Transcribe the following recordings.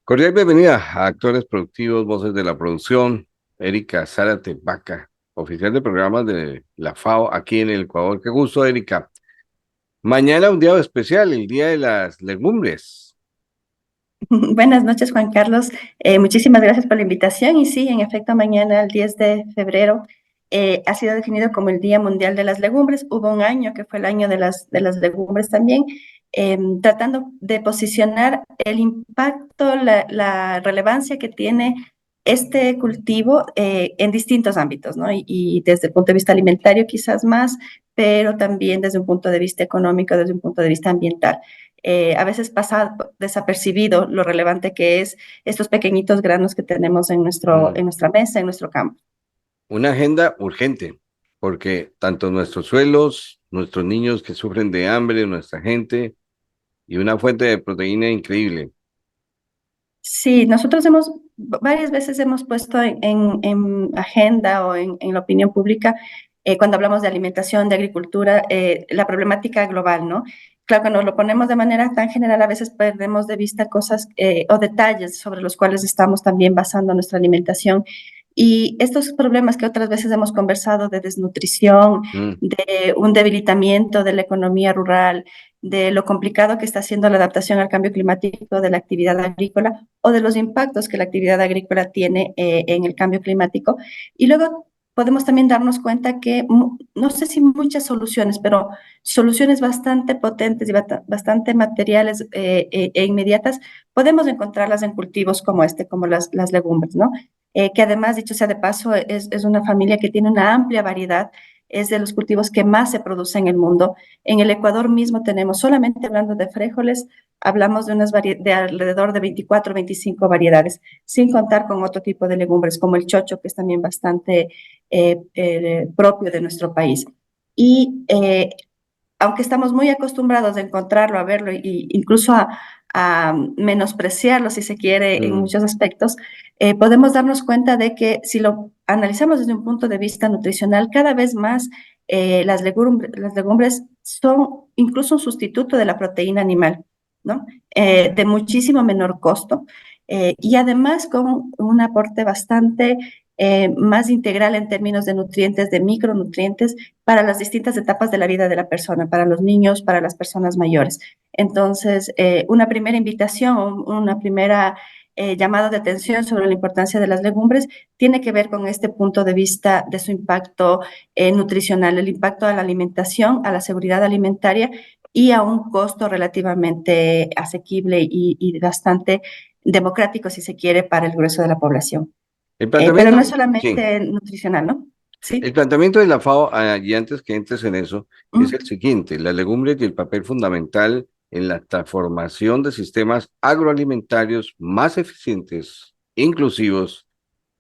Cordial bienvenida a Actores Productivos, Voces de la Producción, Erika Zárate Vaca, oficial de programas de la FAO aquí en el Ecuador. Qué gusto, Erika. Mañana un día especial, el Día de las Legumbres. Buenas noches, Juan Carlos. Muchísimas gracias por la invitación. Y sí, en efecto, mañana, el 10 de febrero, ha sido definido como el Día Mundial de las Legumbres. Hubo un año que fue el año de las legumbres también, tratando de posicionar el impacto, la relevancia que tiene este cultivo en distintos ámbitos, ¿no? Y desde el punto de vista alimentario quizás más, pero también desde un punto de vista económico, desde un punto de vista ambiental. A veces pasa desapercibido lo relevante que es estos pequeñitos granos que tenemos en Mm, nuestra mesa, en nuestro campo. Una agenda urgente, porque tanto nuestros suelos, nuestros niños que sufren de hambre, nuestra gente, y una fuente de proteína increíble. Sí, nosotros varias veces hemos puesto en agenda o en la opinión pública, cuando hablamos de alimentación, de agricultura, la problemática global, ¿no? Claro, cuando lo ponemos de manera tan general, a veces perdemos de vista cosas o detalles sobre los cuales estamos también basando nuestra alimentación. Y estos problemas que otras veces hemos conversado de desnutrición, Mm, de un debilitamiento de la economía rural, de lo complicado que está siendo la adaptación al cambio climático de la actividad agrícola o de los impactos que la actividad agrícola tiene en el cambio climático. Y luego podemos también darnos cuenta que, no sé si muchas soluciones, pero soluciones bastante potentes y bastante materiales e inmediatas, podemos encontrarlas en cultivos como este, como las legumbres, ¿no? Que además, dicho sea de paso, es una familia que tiene una amplia variedad, es de los cultivos que más se produce en el mundo. En el Ecuador mismo tenemos, solamente hablando de frijoles, hablamos de alrededor de 24 o 25 variedades, sin contar con otro tipo de legumbres como el chocho, que es también bastante propio de nuestro país. Y aunque estamos muy acostumbrados a encontrarlo, a verlo e incluso a menospreciarlo, si se quiere, en mm. muchos aspectos, podemos darnos cuenta de que si lo analizamos desde un punto de vista nutricional, cada vez más las legumbres son incluso un sustituto de la proteína animal, ¿no? De muchísimo menor costo y además con un aporte bastante más integral en términos de nutrientes, de micronutrientes, para las distintas etapas de la vida de la persona, para los niños, para las personas mayores. Entonces, una primera invitación, una primera llamado de atención sobre la importancia de las legumbres tiene que ver con este punto de vista de su impacto nutricional, el impacto a la alimentación, a la seguridad alimentaria y a un costo relativamente asequible y bastante democrático, si se quiere, para el grueso de la población. El Pero no planteamiento, es sí. solamente nutricional, ¿no? El Sí. planteamiento de la FAO, y antes que entres en eso, es el Mm. siguiente: las legumbres y el papel fundamental en la transformación de sistemas agroalimentarios más eficientes, inclusivos,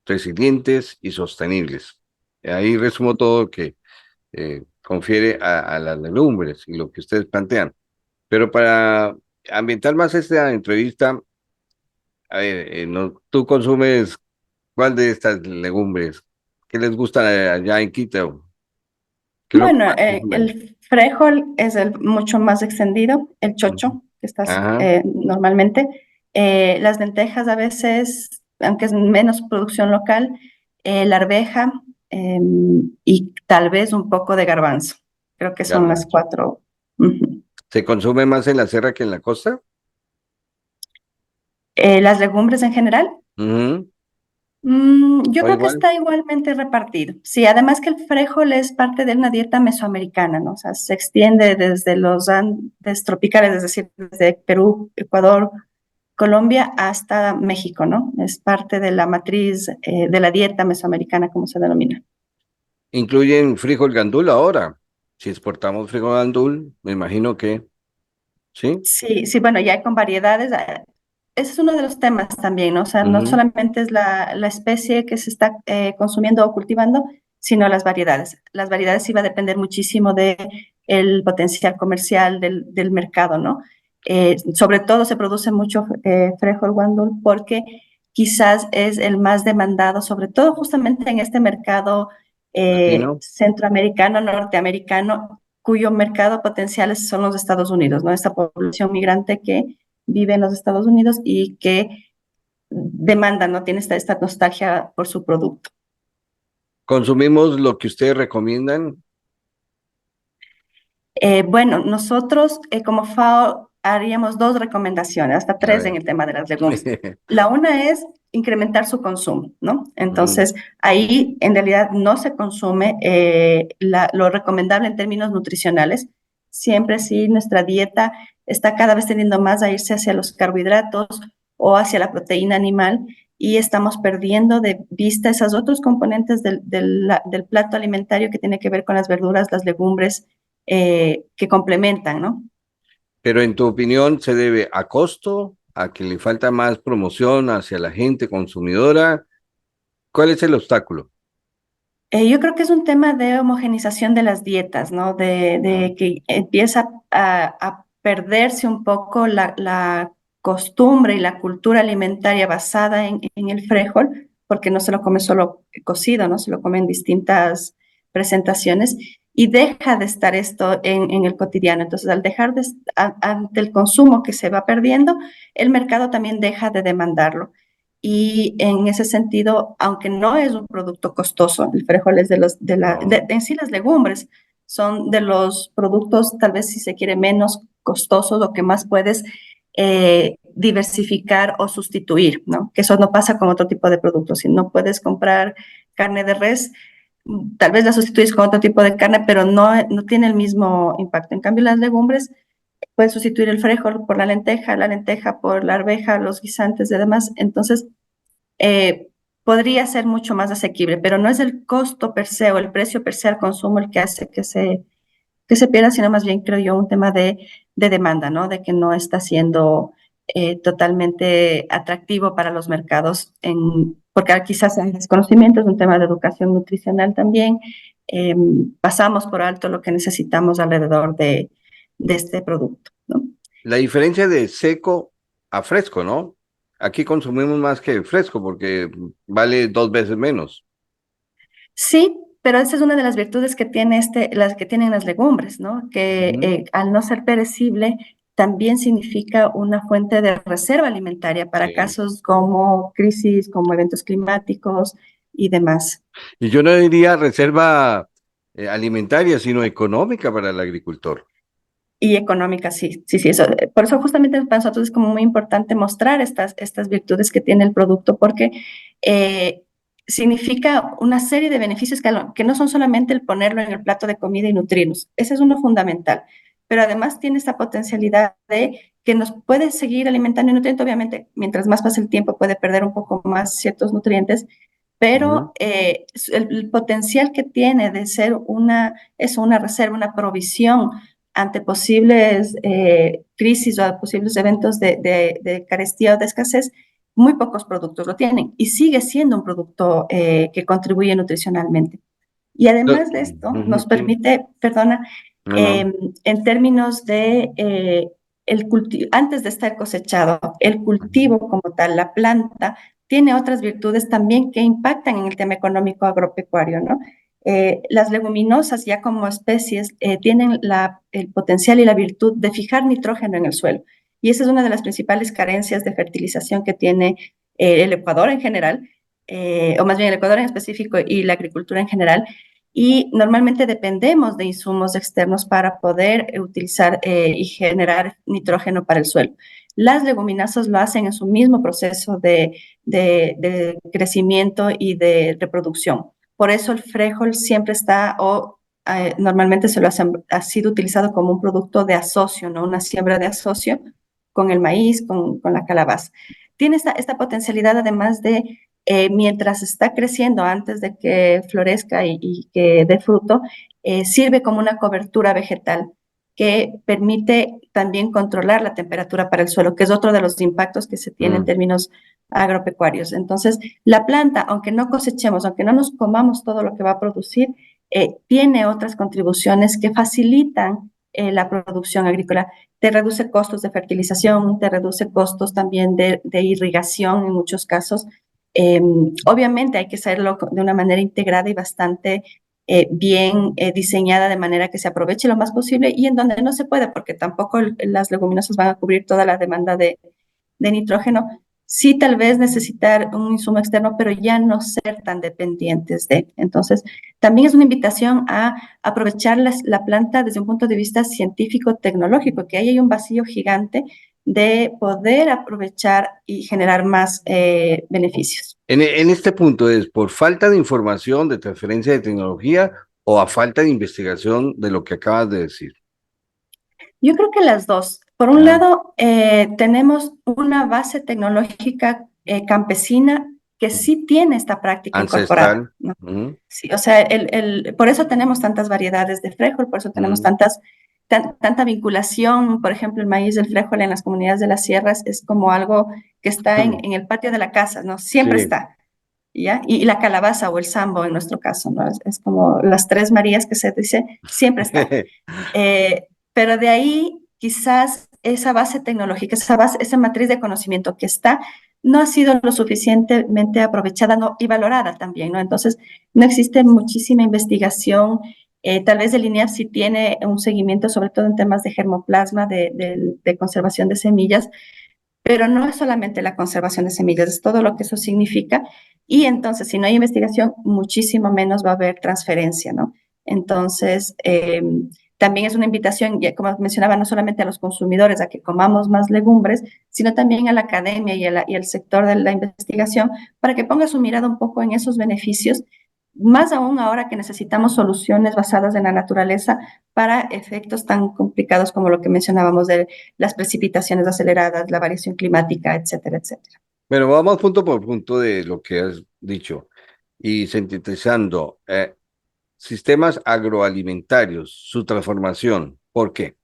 resilientes y sostenibles. Ahí resumo todo lo que confiere a las legumbres y lo que ustedes plantean. Pero para ambientar más esta entrevista, a ver, ¿tú consumes cuál de estas legumbres? ¿Qué les gusta allá en Quito? ¿Qué es lo que Bueno, más consumen? el frijol es el mucho más extendido, el Ujú. chocho, que estás Ajá. normalmente. Las lentejas a veces, aunque es menos producción local, la arveja y tal vez un poco de garbanzo. Creo que son las Garbanzo. cuatro. Ujú. ¿Se consume más en la sierra que en la costa? Las legumbres en general. Ujú. Yo ¿O creo que igual? está igualmente repartido. Sí, además que el frijol es parte de una dieta mesoamericana, ¿no? O sea, se extiende desde los Andes tropicales, es decir, desde Perú, Ecuador, Colombia hasta México, ¿no? Es parte de la matriz de la dieta mesoamericana, como se denomina. Incluyen frijol gandul ahora. Si exportamos frijol gandul, me imagino que, ¿sí? Sí, sí, bueno, ya con variedades. Ese es uno de los temas también, ¿no? O sea, no Ujú. solamente es la especie que se está consumiendo o cultivando, sino las variedades. Las variedades iba a depender muchísimo de el potencial comercial del mercado, ¿no? Sobre todo se produce mucho frijol guandul porque quizás es el más demandado, sobre todo justamente en este mercado latino. centroamericano, norteamericano, cuyo mercado potencial son los Estados Unidos, ¿no? Esta población migrante que vive en los Estados Unidos y que demanda, ¿no? Tiene esta nostalgia por su producto. ¿Consumimos lo que ustedes recomiendan? Bueno, nosotros como FAO haríamos dos recomendaciones, hasta A tres en ver. el tema de las legumbres. La una es incrementar su consumo, ¿no? Mm, Entonces, ahí en realidad no se consume lo recomendable en términos nutricionales. Siempre sí, nuestra dieta está cada vez tendiendo más a irse hacia los carbohidratos o hacia la proteína animal y estamos perdiendo de vista esos otros componentes del plato alimentario que tiene que ver con las verduras, las legumbres, que complementan, ¿no? Pero en tu opinión, ¿se debe a costo, a que le falta más promoción hacia la gente consumidora? ¿Cuál es el obstáculo? Yo creo que es un tema de homogenización de las dietas, ¿no? Ah, De que empieza a perderse un poco la costumbre y la cultura alimentaria basada en el frijol, porque no se lo come solo cocido, ¿no? Se lo come en distintas presentaciones y deja de estar esto en el cotidiano. Entonces, al dejar ante el consumo que se va perdiendo, el mercado también deja de demandarlo. Y en ese sentido, aunque no es un producto costoso, el frijol es no. en sí las legumbres son de los productos, tal vez si se quiere, menos costosos o que más puedes diversificar o sustituir, ¿no? Que eso no pasa con otro tipo de productos. Si no puedes comprar carne de res, tal vez la sustituyes con otro tipo de carne, pero no tiene el mismo impacto. En cambio, las legumbres puedes sustituir el frijol por la lenteja por la arveja, los guisantes y demás. Entonces, podría ser mucho más asequible, pero no es el costo per se o el precio per se al consumo el que hace que se pierda, sino más bien, creo yo, un tema de demanda, ¿no? De que no está siendo totalmente atractivo para los mercados, porque quizás hay desconocimiento, es un tema de educación nutricional también. eh, Pasamos por alto lo que necesitamos alrededor de este producto, ¿no? La diferencia de seco a fresco, ¿no? Aquí consumimos más que fresco porque vale 2 veces menos. Sí, pero esa es una de las virtudes que tiene las que tienen las legumbres, ¿no? Que Ujú. al no ser perecible, también significa una fuente de reserva alimentaria para Sí. casos como crisis, como eventos climáticos y demás. Y yo no diría reserva alimentaria, sino económica para el agricultor. Y económica, sí, sí, sí. Eso, por eso justamente para nosotros es como muy importante mostrar estas virtudes que tiene el producto, porque eh, significa una serie de beneficios que no son solamente el ponerlo en el plato de comida y nutrirnos. Ese es uno fundamental. Pero además tiene esta potencialidad de que nos puede seguir alimentando y nutriendo. Obviamente, mientras más pasa el tiempo, puede perder un poco más ciertos nutrientes, Ujú. pero el potencial que tiene de ser una reserva, una provisión ante posibles crisis o posibles eventos de carestía o de escasez, muy pocos productos lo tienen y sigue siendo un producto que contribuye nutricionalmente. Y además de esto, Ujú, nos sí. permite, perdona, No, no. en términos de antes de estar cosechado, el Ujú. cultivo como tal, la planta, tiene otras virtudes también que impactan en el tema económico agropecuario, ¿no? Las leguminosas ya como especies tienen el potencial y la virtud de fijar nitrógeno en el suelo. Y esa es una de las principales carencias de fertilización que tiene el Ecuador en general, o más bien el Ecuador en específico y la agricultura en general. Y normalmente dependemos de insumos externos para poder utilizar y generar nitrógeno para el suelo. Las leguminosas lo hacen en su mismo proceso de crecimiento y de reproducción. Por eso el frijol siempre está, o normalmente ha sido utilizado como un producto de asocio, ¿no? Una siembra de asocio con el maíz, con la calabaza. Tiene esta potencialidad además de, mientras está creciendo antes de que florezca y que dé fruto, sirve como una cobertura vegetal que permite también controlar la temperatura para el suelo, que es otro de los impactos que se tiene en Mm. términos agropecuarios. Entonces, la planta, aunque no cosechemos, aunque no nos comamos todo lo que va a producir, tiene otras contribuciones que facilitan la producción agrícola. Te reduce costos de fertilización, te reduce costos también de irrigación en muchos casos. Obviamente hay que hacerlo de una manera integrada y bastante bien diseñada de manera que se aproveche lo más posible y en donde no se puede, porque tampoco las leguminosas van a cubrir toda la demanda de nitrógeno, sí tal vez necesitar un insumo externo, pero ya no ser tan dependientes de. Entonces, también es una invitación a aprovechar la planta desde un punto de vista científico-tecnológico, que ahí hay un vacío gigante de poder aprovechar y generar más beneficios. En este punto es por falta de información, de transferencia de tecnología o a falta de investigación de lo que acabas de decir. Yo creo que las dos. Por un Ah, lado, tenemos una base tecnológica campesina que sí tiene esta práctica incorporada, ancestral. ¿no? Ujú, Sí, o sea, por eso tenemos tantas variedades de frijol, por eso tenemos ujú, tanta vinculación. Por ejemplo, el maíz del frijol en las comunidades de las sierras es como algo que está en el patio de la casa, ¿no? Siempre sí. está, ¿ya? Y la calabaza o el sambo en nuestro caso, ¿no? Es como las tres Marías que se dice, siempre está. Pero de ahí quizás esa base tecnológica, esa matriz de conocimiento que está, no ha sido lo suficientemente aprovechada y valorada también, ¿no? Entonces, no existe muchísima investigación. Tal vez el INEAF sí tiene un seguimiento, sobre todo en temas de germoplasma, de conservación de semillas, pero no es solamente la conservación de semillas, es todo lo que eso significa. Y entonces, si no hay investigación, muchísimo menos va a haber transferencia, ¿no? Entonces, también es una invitación, ya como mencionaba, no solamente a los consumidores a que comamos más legumbres, sino también a la academia y al sector de la investigación para que ponga su mirada un poco en esos beneficios, más aún ahora que necesitamos soluciones basadas en la naturaleza para efectos tan complicados como lo que mencionábamos de las precipitaciones aceleradas, la variación climática, etcétera, etcétera. Bueno, vamos punto por punto de lo que has dicho y sintetizando. Sistemas agroalimentarios, su transformación. ¿Por qué?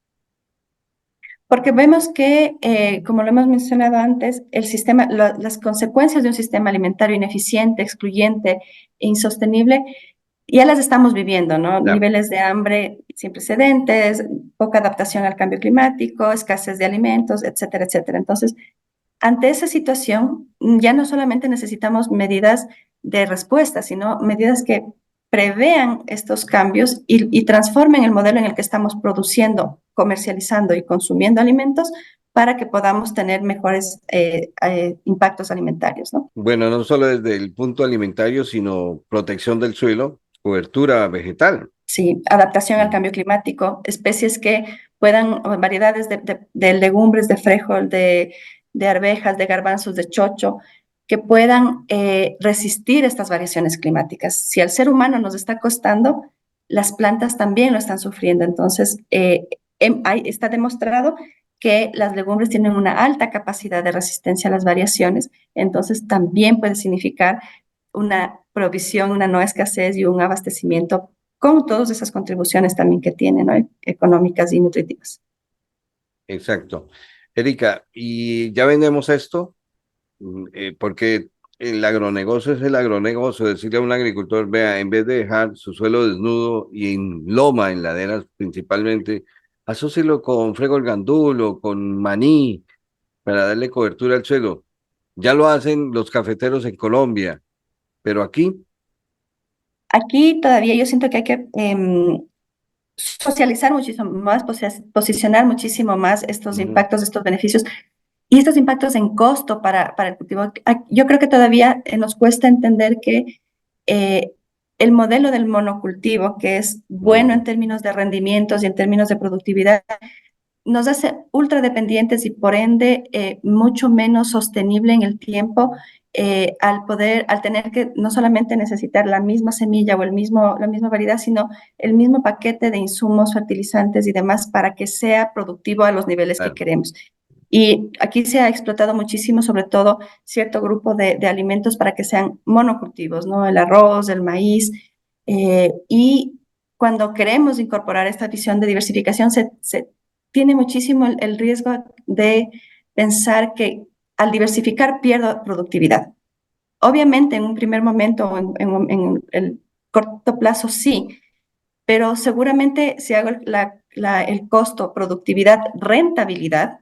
Porque vemos que, como lo hemos mencionado antes, las consecuencias de un sistema alimentario ineficiente, excluyente e insostenible, ya las estamos viviendo, ¿no? Ya. Niveles de hambre sin precedentes, poca adaptación al cambio climático, escasez de alimentos, etcétera, etcétera. Entonces, ante esa situación, ya no solamente necesitamos medidas de respuesta, sino medidas que prevean estos cambios y transformen el modelo en el que estamos produciendo, comercializando y consumiendo alimentos para que podamos tener mejores impactos alimentarios, ¿no? Bueno, no solo desde el punto alimentario, sino protección del suelo, cobertura vegetal. Sí, adaptación al Mm. cambio climático, especies que puedan, o variedades de legumbres, de frijol, de arvejas, de garbanzos, de chocho, que puedan resistir estas variaciones climáticas. Si al ser humano nos está costando, las plantas también lo están sufriendo. Entonces, está demostrado que las legumbres tienen una alta capacidad de resistencia a las variaciones, entonces también puede significar una provisión, una no escasez y un abastecimiento con todas esas contribuciones también que tienen, ¿no? Económicas y nutritivas. Exacto. Erika, ¿y ya vendemos esto? Porque el agronegocio es el agronegocio. Decirle a un agricultor, vea, en vez de dejar su suelo desnudo y en loma, en laderas principalmente, asócielo con fregol gandulo, con maní, para darle cobertura al suelo. Ya lo hacen los cafeteros en Colombia, pero aquí, Aquí todavía yo siento que hay que socializar muchísimo más, posicionar muchísimo más estos ujú, impactos, estos beneficios y estos impactos en costo para el cultivo. Yo creo que todavía nos cuesta entender que eh, el modelo del monocultivo, que es bueno en ujú, términos de rendimientos y en términos de productividad, nos hace ultra dependientes y por ende mucho menos sostenible en el tiempo al tener que no solamente necesitar la misma semilla o la misma variedad, sino el mismo paquete de insumos, fertilizantes y demás para que sea productivo a los niveles que claro. queremos. Y aquí se ha explotado muchísimo, sobre todo, cierto grupo de alimentos para que sean monocultivos, ¿no? El arroz, el maíz. Y cuando queremos incorporar esta visión de diversificación, se tiene muchísimo el riesgo de pensar que al diversificar pierdo productividad. Obviamente en un primer momento o en el corto plazo sí, pero seguramente si hago el costo, productividad, rentabilidad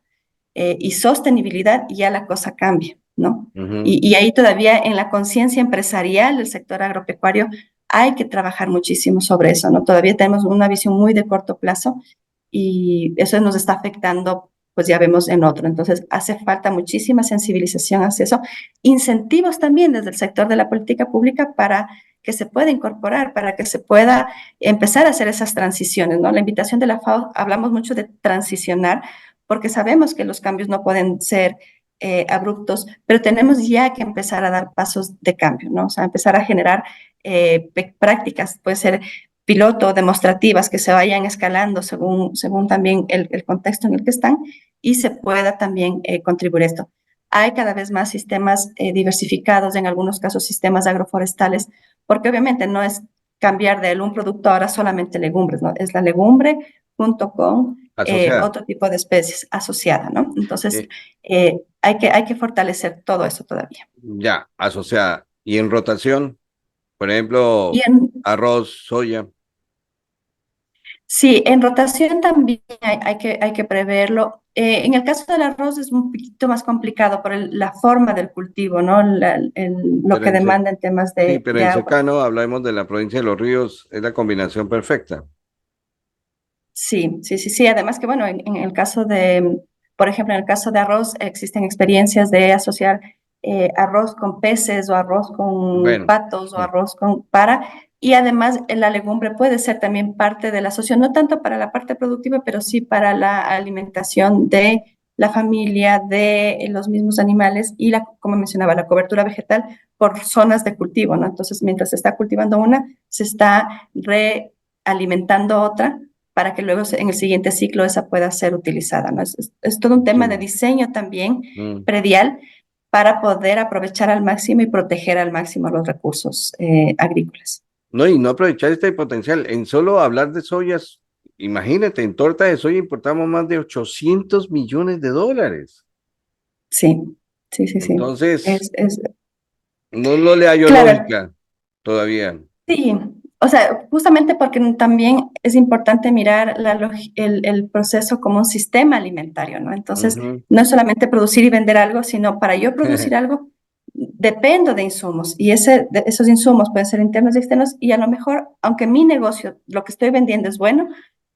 y sostenibilidad, ya la cosa cambia, ¿no? Ujú. Y ahí todavía en la conciencia empresarial del sector agropecuario hay que trabajar muchísimo sobre eso, ¿no? Todavía tenemos una visión muy de corto plazo y eso nos está afectando, pues ya vemos en otro. Entonces, hace falta muchísima sensibilización hacia eso, incentivos también desde el sector de la política pública para que se pueda incorporar, para que se pueda empezar a hacer esas transiciones, ¿no? La invitación de la FAO, hablamos mucho de transicionar, porque sabemos que los cambios no pueden ser abruptos, pero tenemos ya que empezar a dar pasos de cambio, ¿no? O sea, empezar a generar prácticas, puede ser piloto, demostrativas, que se vayan escalando según también el contexto en el que están y se pueda también contribuir a esto. Hay cada vez más sistemas diversificados, en algunos casos sistemas agroforestales, porque obviamente no es cambiar de un producto ahora solamente legumbres, ¿no? Es la legumbre junto con Asociada. otro tipo de especies asociada, ¿no? Entonces, Eh, hay que fortalecer todo eso todavía. ya, asociada. Y en rotación, por Y ejemplo, arroz, soya. sí, en rotación también hay que preverlo. En el caso del arroz es un poquito más complicado por la forma del cultivo, ¿no? Lo Pero que demanda en temas sí, pero de en agua. secano, hablamos de la provincia de Los Ríos, es la combinación perfecta. Sí, sí, sí, sí. Además que, bueno, en el caso de, por ejemplo, en el caso de arroz, existen experiencias de asociar arroz con peces o arroz con Bueno, patos o arroz con para, y además la legumbre puede ser también parte de la asociación, no tanto para la parte productiva, pero sí para la alimentación de la familia, de los mismos animales y como mencionaba, la cobertura vegetal por zonas de cultivo, ¿no? Entonces, mientras se está cultivando una, se está realimentando otra para que luego en el siguiente ciclo esa pueda ser utilizada, ¿no? Es todo un tema de sí. diseño también Mm. predial para poder aprovechar al máximo y proteger al máximo los recursos agrícolas. No, y no aprovechar este potencial. En solo hablar de soyas, imagínate, en torta de soya importamos más de 800 millones de dólares. Sí, sí, sí, sí. Entonces, Es, no le hallo claro, lógica todavía. sí, o sea, justamente porque también es importante mirar el proceso como un sistema alimentario, ¿no? Entonces, Ujú. no es solamente producir y vender algo, sino para yo producir algo, dependo de insumos y esos insumos pueden ser internos y externos y a lo mejor, aunque mi negocio, lo que estoy vendiendo es bueno,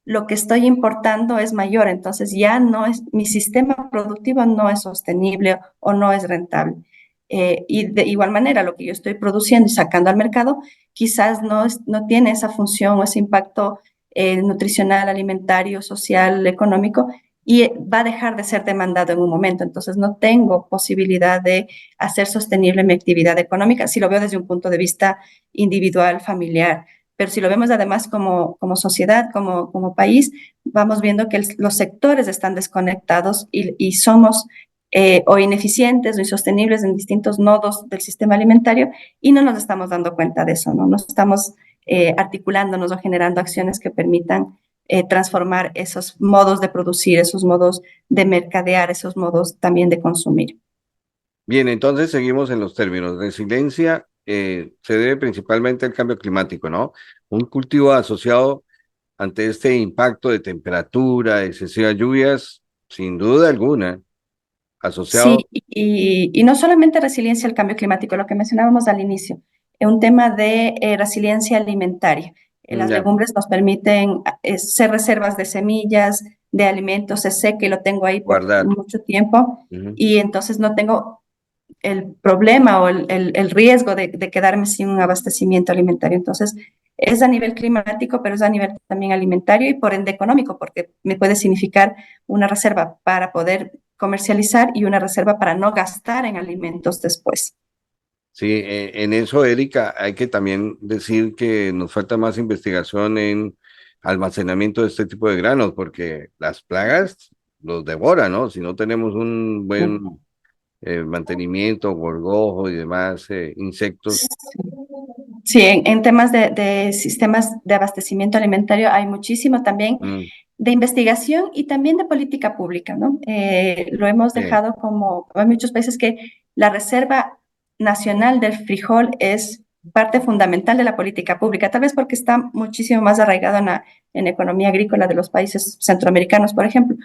lo que estoy importando es mayor, entonces ya no es, mi sistema productivo no es sostenible o no es rentable. Y de igual manera, lo que yo estoy produciendo y sacando al mercado quizás no tiene esa función o ese impacto nutricional, alimentario, social, económico, y va a dejar de ser demandado en un momento. Entonces, no tengo posibilidad de hacer sostenible mi actividad económica, si lo veo desde un punto de vista individual, familiar. Pero si lo vemos además como sociedad, como país, vamos viendo que los sectores están desconectados y somos o ineficientes o insostenibles en distintos nodos del sistema alimentario y no nos estamos dando cuenta de eso, ¿no? No estamos articulándonos o generando acciones que permitan transformar esos modos de producir, esos modos de mercadear, esos modos también de consumir. Bien, entonces seguimos en los términos. Resiliencia se debe principalmente al cambio climático, ¿no? Un cultivo asociado ante este impacto de temperatura, excesivas lluvias, sin duda alguna, Sí, asociado. y no solamente resiliencia al cambio climático, lo que mencionábamos al inicio, es un tema de resiliencia alimentaria. Las Ya, legumbres nos permiten ser reservas de semillas, de alimentos, se seca y lo tengo ahí por guardar. mucho tiempo Ujú. y entonces no tengo el problema o el riesgo de quedarme sin un abastecimiento alimentario. Entonces, es a nivel climático, pero es a nivel también alimentario y por ende económico, porque me puede significar una reserva para poder comercializar y una reserva para no gastar en alimentos después. Sí, en eso, Erika, hay que también decir que nos falta más investigación en almacenamiento de este tipo de granos, porque las plagas los devoran, ¿no? Si no tenemos un buen mantenimiento, gorgojo y demás insectos. Sí, en temas de sistemas de abastecimiento alimentario hay muchísimo también Mm, de investigación y también de política pública, ¿no? Lo hemos sí, dejado como, hay muchos países que la Reserva Nacional del Frijol es parte fundamental de la política pública, tal vez porque está muchísimo más arraigado en la economía agrícola de los países centroamericanos, por ejemplo,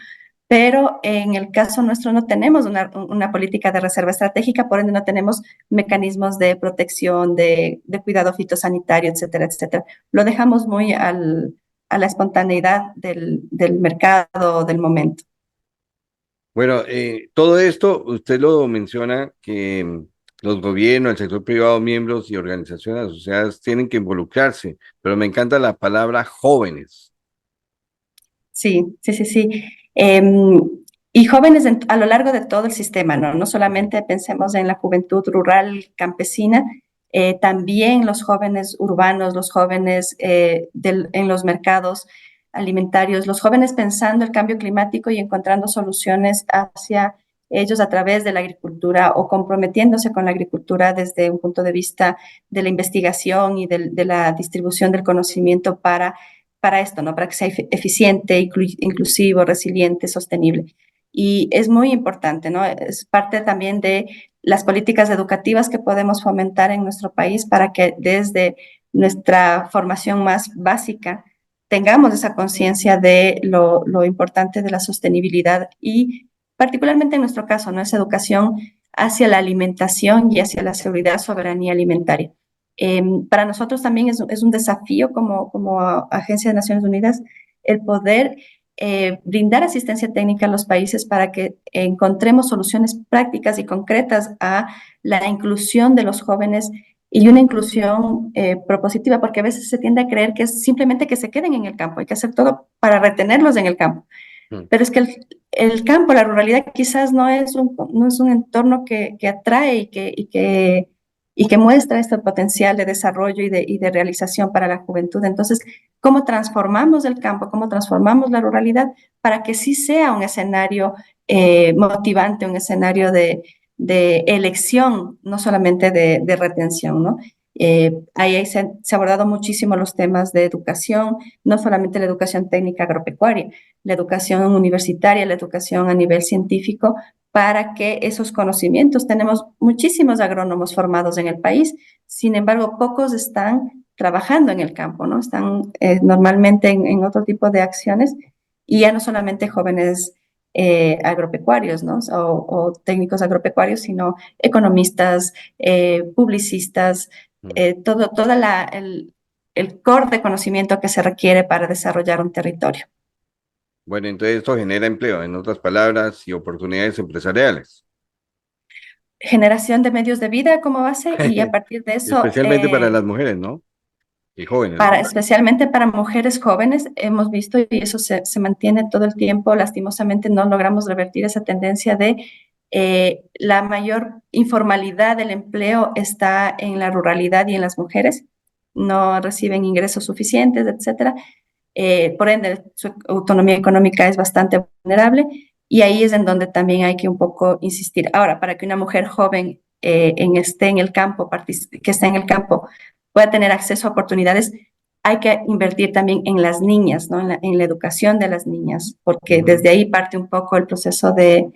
pero en el caso nuestro no tenemos una política de reserva estratégica, por ende no tenemos mecanismos de protección, de cuidado fitosanitario, etcétera, etcétera. Lo dejamos muy a la espontaneidad del mercado, del momento. Bueno, todo esto usted lo menciona que los gobiernos, el sector privado, miembros y organizaciones asociadas tienen que involucrarse, pero me encanta la palabra jóvenes. Sí, sí, sí, sí. Y jóvenes a lo largo de todo el sistema, ¿no? No Ujú. solamente pensemos en la juventud rural campesina, también los jóvenes urbanos, los jóvenes en los mercados alimentarios, los jóvenes pensando el cambio climático y encontrando soluciones hacia ellos a través de la agricultura o comprometiéndose con la agricultura desde un punto de vista de la investigación y de la distribución del conocimiento para esto, ¿no? Para que sea eficiente, inclusivo, resiliente, sostenible. Y es muy importante, ¿no? Es parte también de las políticas educativas que podemos fomentar en nuestro país para que desde nuestra formación más básica tengamos esa conciencia de lo importante de la sostenibilidad y particularmente en nuestro caso, ¿no? Es educación hacia la alimentación y hacia la seguridad, soberanía alimentaria. Para nosotros también es un desafío como Agencia de Naciones Unidas el poder brindar asistencia técnica a los países para que encontremos soluciones prácticas y concretas a la inclusión de los jóvenes y una inclusión propositiva, porque a veces se tiende a creer que es simplemente que se queden en el campo, hay que hacer todo para retenerlos en el campo. Mm. Pero es que el campo, la ruralidad quizás no es un entorno que atrae y que muestra este potencial de desarrollo y de realización para la juventud. Entonces, ¿cómo transformamos el campo, cómo transformamos la ruralidad para que sí sea un escenario motivante, un escenario de elección, no solamente de retención, ¿no? Ahí se ha abordado muchísimo los temas de educación, no solamente la educación técnica agropecuaria, la educación universitaria, la educación a nivel científico, para que esos conocimientos, tenemos muchísimos agrónomos formados en el país, sin embargo, pocos están trabajando en el campo, ¿no? Están normalmente en otro tipo de acciones y ya no solamente jóvenes agropecuarios, ¿no? O técnicos agropecuarios, sino economistas, publicistas, Mm. todo el core de conocimiento que se requiere para desarrollar un territorio. Bueno, entonces esto genera empleo, en otras palabras, y oportunidades empresariales, Generación de medios de vida como base y a partir de eso, especialmente para las mujeres, ¿no? Y jóvenes, ¿no? especialmente para mujeres jóvenes, hemos visto y eso se mantiene todo el tiempo, lastimosamente no logramos revertir esa tendencia de la mayor informalidad del empleo está en la ruralidad y en las mujeres, no reciben ingresos suficientes, etcétera. Por ende, su autonomía económica es bastante vulnerable y ahí es en donde también hay que un poco insistir. Ahora, para que una mujer joven esté en el campo, que esté en el campo, pueda tener acceso a oportunidades, hay que invertir también en las niñas, ¿no? En la educación de las niñas, porque Ujú. desde ahí parte un poco el proceso de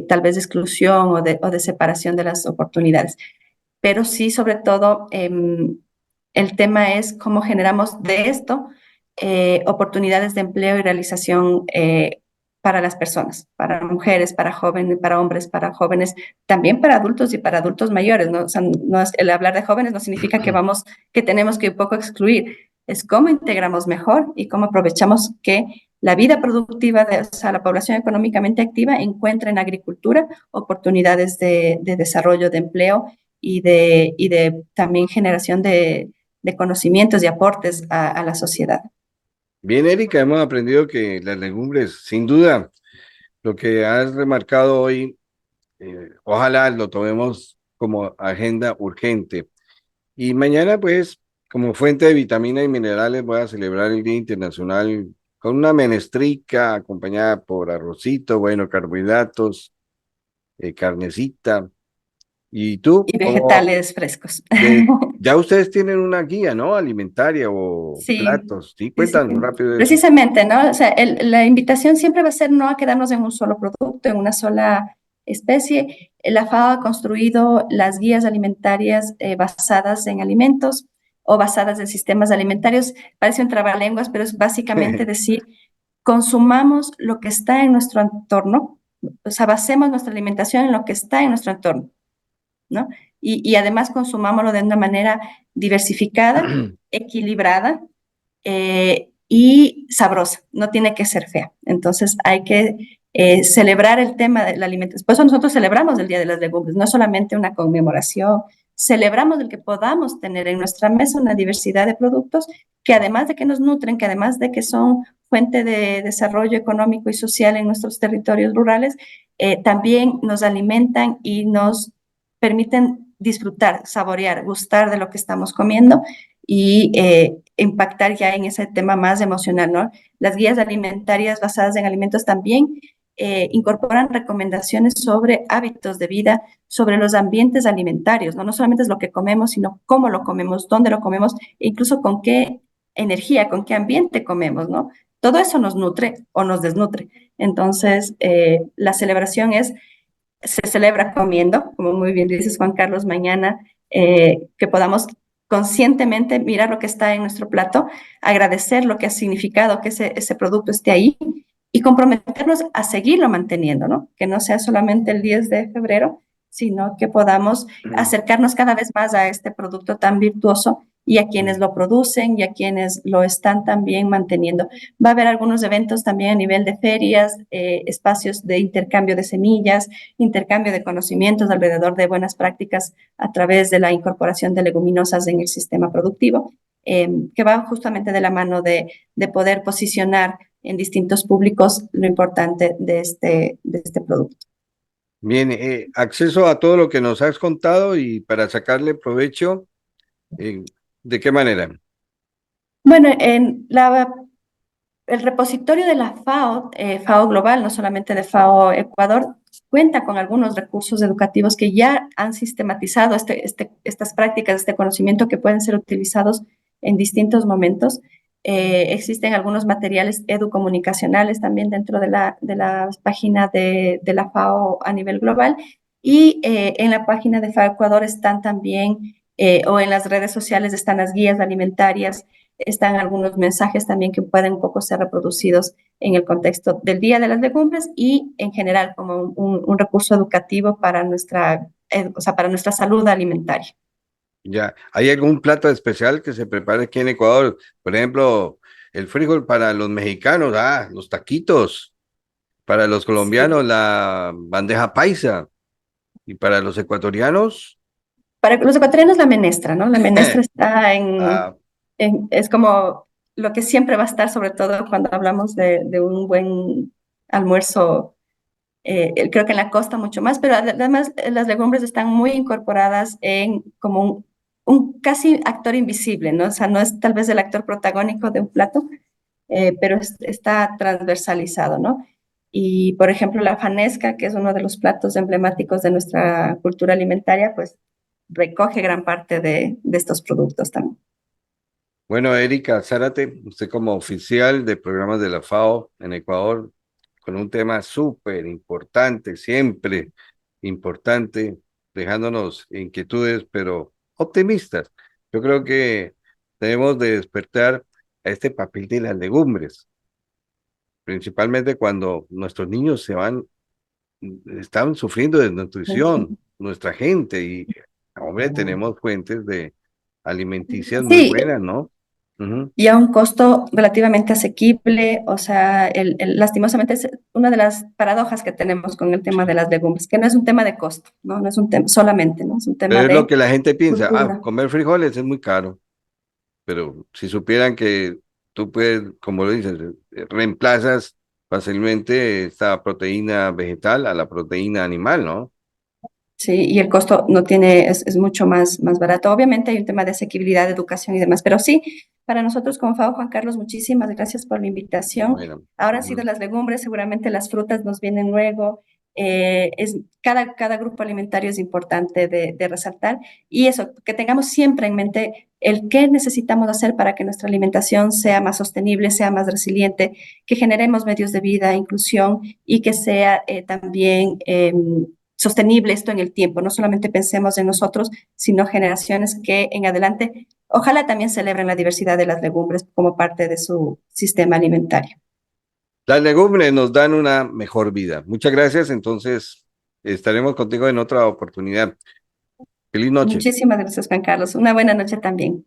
tal vez de exclusión o de separación de las oportunidades. Pero sí, sobre todo, el tema es cómo generamos de esto oportunidades de empleo y realización para las personas, para mujeres, para jóvenes, para hombres, para jóvenes, también para adultos y para adultos mayores, ¿no? O sea, no es, el hablar de jóvenes no significa que tenemos que un poco excluir, es cómo integramos mejor y cómo aprovechamos que la vida productiva de, o sea, la población económicamente activa encuentra en agricultura oportunidades de desarrollo, de empleo y de también generación de conocimientos y aportes a la sociedad. Bien, Erika, hemos aprendido que las legumbres, sin duda, lo que has remarcado hoy, ojalá lo tomemos como agenda urgente. Y mañana, pues, como fuente de vitamina y minerales, voy a celebrar el Día Internacional con una menestrica acompañada por arrocito, bueno, carbohidratos, carnecita. ¿Y tú? Y ¿Cómo vegetales frescos. ya ustedes tienen una guía, ¿no? Alimentaria o Sí, platos. Sí, sí, sí, sí. cuéntanos rápido de eso. Precisamente, ¿no? O sea, la invitación siempre va a ser no a quedarnos en un solo producto, en una sola especie. La FAO ha construido las guías alimentarias basadas en alimentos o basadas en sistemas alimentarios. Parece un trabalenguas, pero es básicamente decir consumamos lo que está en nuestro entorno, o sea, basemos nuestra alimentación en lo que está en nuestro entorno, ¿no? Y además consumámoslo de una manera diversificada, equilibrada, y sabrosa, no tiene que ser fea. Entonces hay que celebrar el tema de la alimentación. Por eso nosotros celebramos el Día de las Legumbres, no solamente una conmemoración, celebramos el que podamos tener en nuestra mesa una diversidad de productos que además de que nos nutren, que además de que son fuente de desarrollo económico y social en nuestros territorios rurales, también nos alimentan y nos permiten disfrutar, saborear, gustar de lo que estamos comiendo y impactar ya en ese tema más emocional, ¿no? Las guías alimentarias basadas en alimentos también incorporan recomendaciones sobre hábitos de vida, sobre los ambientes alimentarios, ¿no? No solamente es lo que comemos, sino cómo lo comemos, dónde lo comemos, e incluso con qué energía, con qué ambiente comemos, ¿no? Todo eso nos nutre o nos desnutre. Entonces, la celebración se celebra comiendo, como muy bien dices Juan Carlos, mañana, que podamos conscientemente mirar lo que está en nuestro plato, agradecer lo que ha significado que ese producto esté ahí y comprometernos a seguirlo manteniendo, ¿no? Que no sea solamente el 10 de febrero, sino que podamos acercarnos cada vez más a este producto tan virtuoso y a quienes lo producen y a quienes lo están también manteniendo. Va a haber algunos eventos también a nivel de ferias, espacios de intercambio de semillas, intercambio de conocimientos alrededor de buenas prácticas a través de la incorporación de leguminosas en el sistema productivo, que va justamente de la mano de poder posicionar en distintos públicos lo importante de este producto. Bien, acceso a todo lo que nos has contado y para sacarle provecho, eh, ¿de qué manera? Bueno, el repositorio de la FAO, FAO Global, no solamente de FAO Ecuador, cuenta con algunos recursos educativos que ya han sistematizado estas prácticas, este conocimiento que pueden ser utilizados en distintos momentos. Existen algunos materiales educomunicacionales también dentro de la página de la FAO a nivel global y en la página de FAO Ecuador están también, o en las redes sociales están las guías alimentarias, están algunos mensajes también que pueden un poco ser reproducidos en el contexto del Día de las Legumbres y en general como un recurso educativo para o sea, para nuestra salud alimentaria. Ya, ¿hay algún plato especial que se prepare aquí en Ecuador? Por ejemplo, el frijol para los mexicanos, los taquitos, para los colombianos, Sí. la bandeja paisa, y para los ecuatorianos, Para los ecuatorianos la menestra, ¿no? La menestra está ah, es como lo que siempre va a estar, sobre todo cuando hablamos de un buen almuerzo, creo que en la costa mucho más, pero además las legumbres están muy incorporadas en como un casi actor invisible, ¿no? O sea, no es tal vez el actor protagónico de un plato, pero está transversalizado, ¿no? Y, por ejemplo, la fanesca, que es uno de los platos emblemáticos de nuestra cultura alimentaria, pues recoge gran parte de estos productos también. bueno, Erika Zárate, usted como oficial de programas de la FAO en Ecuador, con un tema súper importante, siempre importante, dejándonos inquietudes, pero optimistas. Yo creo que debemos de despertar a este papel de las legumbres, principalmente cuando nuestros niños están sufriendo de nutrición, nuestra gente, y, hombre, tenemos fuentes de alimenticias muy Sí, buenas, ¿no? Ujú. y a un costo relativamente asequible, o sea, lastimosamente es una de las paradojas que tenemos con el tema de las legumbres, que no es un tema de costo, ¿no? No es un tema solamente, ¿no? Es un tema Pero es lo de que la gente piensa, cultura. comer frijoles es muy caro, pero si supieran que tú puedes, como lo dices, reemplazas fácilmente esta proteína vegetal a la proteína animal, ¿no? Sí, y el costo no tiene, es mucho más barato. Obviamente hay un tema de asequibilidad, de educación y demás, pero sí, para nosotros como FAO, Juan Carlos, muchísimas gracias por la invitación. Bueno, Ahora ha sido ujú. las legumbres, seguramente las frutas nos vienen luego. Cada grupo alimentario es importante de resaltar y eso, que tengamos siempre en mente el qué necesitamos hacer para que nuestra alimentación sea más sostenible, sea más resiliente, que generemos medios de vida, inclusión y que sea también sostenible esto en el tiempo. No solamente pensemos en nosotros, sino generaciones que en adelante, ojalá también celebren la diversidad de las legumbres como parte de su sistema alimentario. Las legumbres nos dan una mejor vida. Muchas gracias. Entonces, estaremos contigo en otra oportunidad. Feliz noche. Muchísimas gracias, Juan Carlos. Una buena noche también.